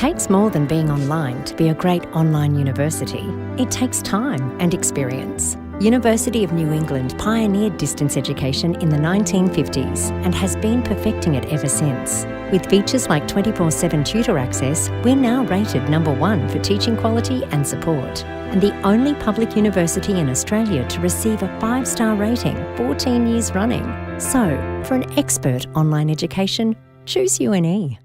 takes more than being online to be a great online university. It takes time and experience. University of New England pioneered distance education in the 1950s and has been perfecting it ever since. With features like 24/7 tutor access, we're now rated number 1 for teaching quality and support, and the only public university in Australia to receive a 5-star rating 14 years running. So, for an expert online education, choose UNE.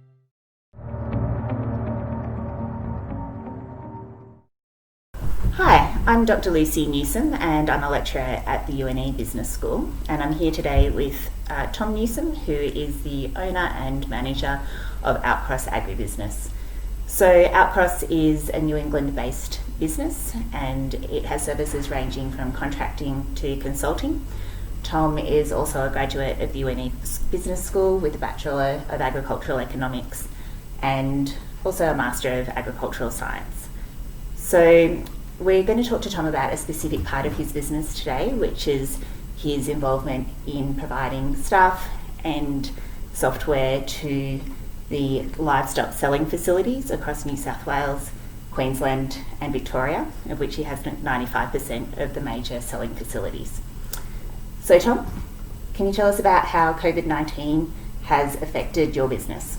Hi, I'm Dr. Lucie Newsome and I'm a lecturer at the UNE Business School, and I'm here today with Tom Newsome, who is the owner and manager of Outcross Agribusiness. So Outcross is a New England based business and it has services ranging from contracting to consulting. Tom is also a graduate of the UNE Business School with a Bachelor of Agricultural Economics and also a Master of Agricultural Science. So we're going to talk to Tom about a specific part of his business today, which is his involvement in providing staff and software to the livestock selling facilities across New South Wales, Queensland and Victoria, of which he has 95% of the major selling facilities. So Tom, can you tell us about how COVID-19 has affected your business?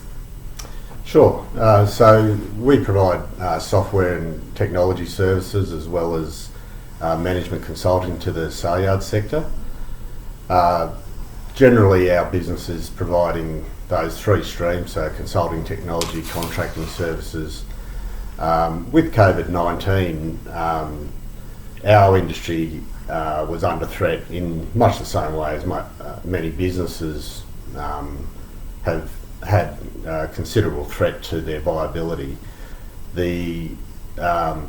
Sure. So we provide software and technology services as well as management consulting to the sale yard sector. Generally our business is providing those 3 streams, so consulting, technology, contracting services. With COVID-19, our industry was under threat in much the same way as many businesses have had considerable threat to their viability. The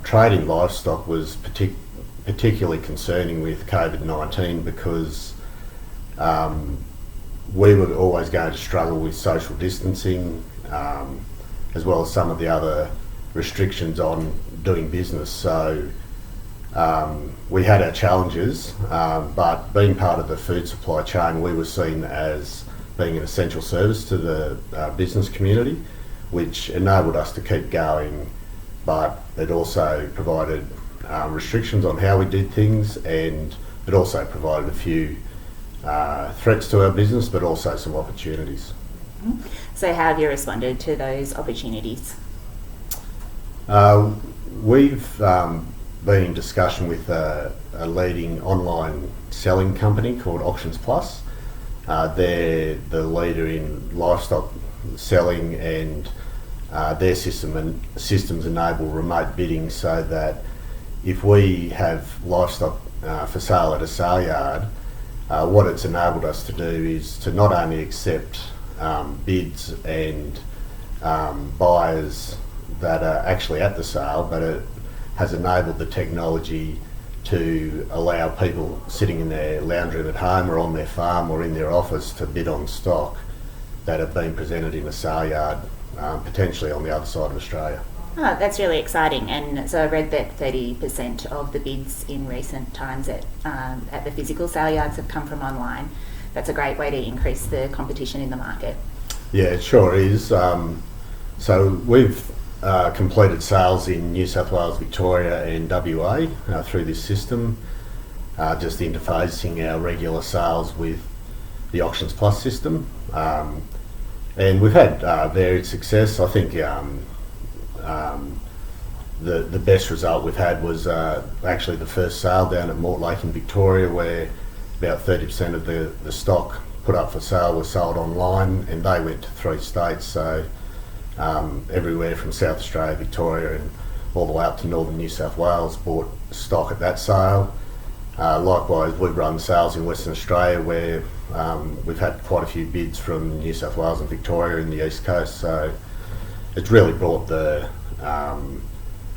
trade in livestock was particularly concerning with COVID-19 because we were always going to struggle with social distancing as well as some of the other restrictions on doing business. So we had our challenges, but being part of the food supply chain, we were seen as being an essential service to the business community, which enabled us to keep going, but it also provided restrictions on how we did things, and it also provided a few threats to our business, but also some opportunities. So how have you responded to those opportunities? We've been in discussion with a leading online selling company called Auctions Plus. They're the leader in livestock selling, and their systems enable remote bidding, so that if we have livestock for sale at a sale yard, what it's enabled us to do is to not only accept bids and buyers that are actually at the sale, but it has enabled the technology to allow people sitting in their lounge room at home or on their farm or in their office to bid on stock that have been presented in a sale yard, potentially on the other side of Australia. Oh, that's really exciting. And so I read that 30% of the bids in recent times at the physical sale yards have come from online. That's a great way to increase the competition in the market. Yeah, it sure is. So we've completed sales in New South Wales, Victoria and WA through this system, just interfacing our regular sales with the Auctions Plus system. And we've had varied success. I think the best result we've had was actually the first sale down at Mortlake in Victoria, where about 30% of the stock put up for sale was sold online, and they went to 3 states. So everywhere from South Australia, Victoria and all the way up to northern New South Wales bought stock at that sale. Likewise, we've run sales in Western Australia where we've had quite a few bids from New South Wales and Victoria in the East Coast. So it's really brought the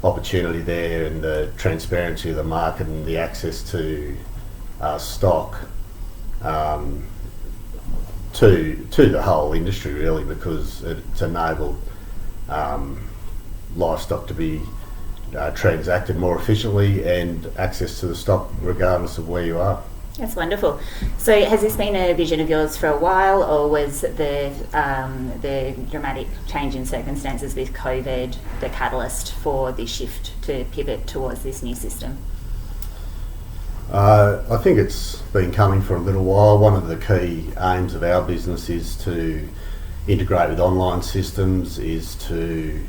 opportunity there and the transparency of the market and the access to stock to the whole industry, really, because it's enabled livestock to be transacted more efficiently and access to the stock regardless of where you are. That's wonderful. So has this been a vision of yours for a while, or was the dramatic change in circumstances with COVID the catalyst for this shift to pivot towards this new system? I think it's been coming for a little while. One of the key aims of our business is to integrate with online systems, is to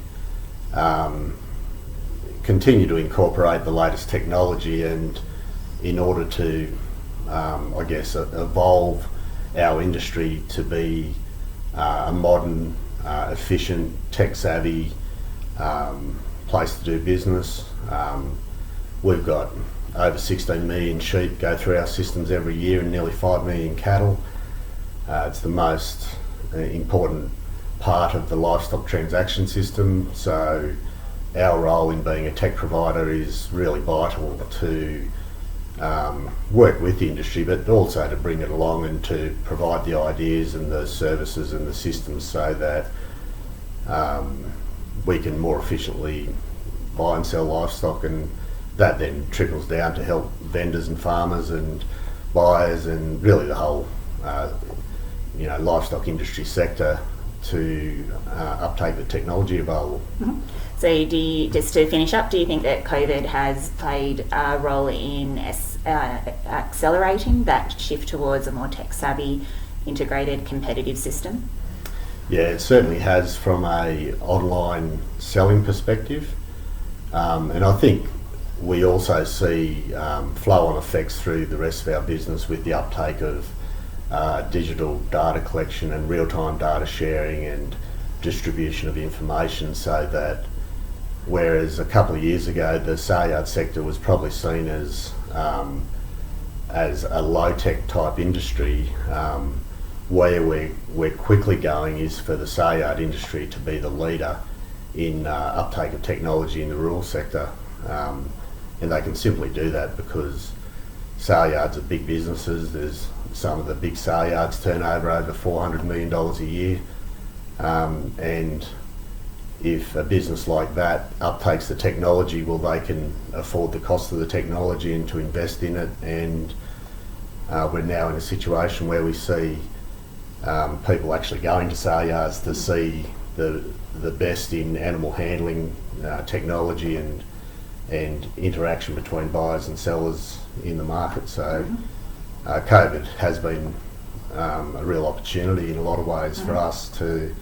continue to incorporate the latest technology, and in order to evolve our industry to be a modern, efficient, tech-savvy place to do business. We've got over 16 million sheep go through our systems every year and nearly 5 million cattle. It's the most important part of the livestock transaction system, so our role in being a tech provider is really vital to work with the industry, but also to bring it along and to provide the ideas and the services and the systems so that we can more efficiently buy and sell livestock, and that then trickles down to help vendors and farmers and buyers and really the whole livestock industry sector to uptake the technology available. Mm-hmm. So just to finish up, do you think that COVID has played a role in accelerating that shift towards a more tech-savvy, integrated, competitive system? Yeah, it certainly has from a online selling perspective, and I think we also see flow-on effects through the rest of our business with the uptake of digital data collection and real-time data sharing and distribution of information, so that whereas a couple of years ago the sale yard sector was probably seen as a low-tech type industry, where we're quickly going is for the sale yard industry to be the leader in uptake of technology in the rural sector, and they can simply do that because sale yards are big businesses. There's some of the big sale yards turn over $400 million a year, and if a business like that uptakes the technology, well, they can afford the cost of the technology and to invest in it, and we're now in a situation where we see people actually going to sale yards to see the best in animal handling technology and interaction between buyers and sellers in the market. So COVID has been a real opportunity in a lot of ways for us to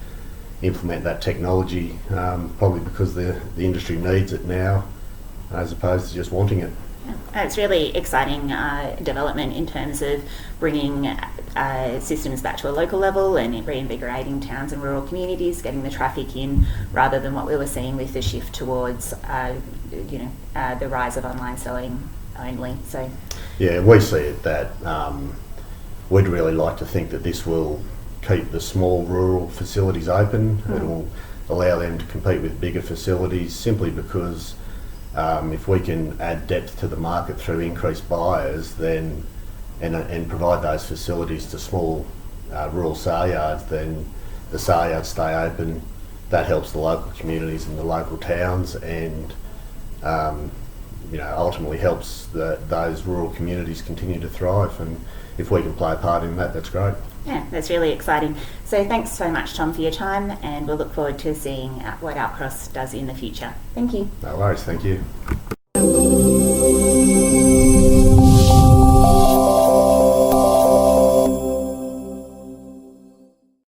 implement that technology, probably because the industry needs it now as opposed to just wanting it. It's really exciting development in terms of bringing systems back to a local level and reinvigorating towns and rural communities, getting the traffic in, rather than what we were seeing with the shift towards the rise of online selling only. So yeah, we see it that we'd really like to think that this will keep the small rural facilities open. It will allow them to compete with bigger facilities, simply because if we can add depth to the market through increased buyers, then and provide those facilities to small rural sale yards, then the sale yards stay open. That helps the local communities and the local towns, and ultimately helps those rural communities continue to thrive. And if we can play a part in that, that's great. Yeah, that's really exciting. So thanks so much, Tom, for your time, and we'll look forward to seeing what Outcross does in the future. Thank you. No worries, thank you.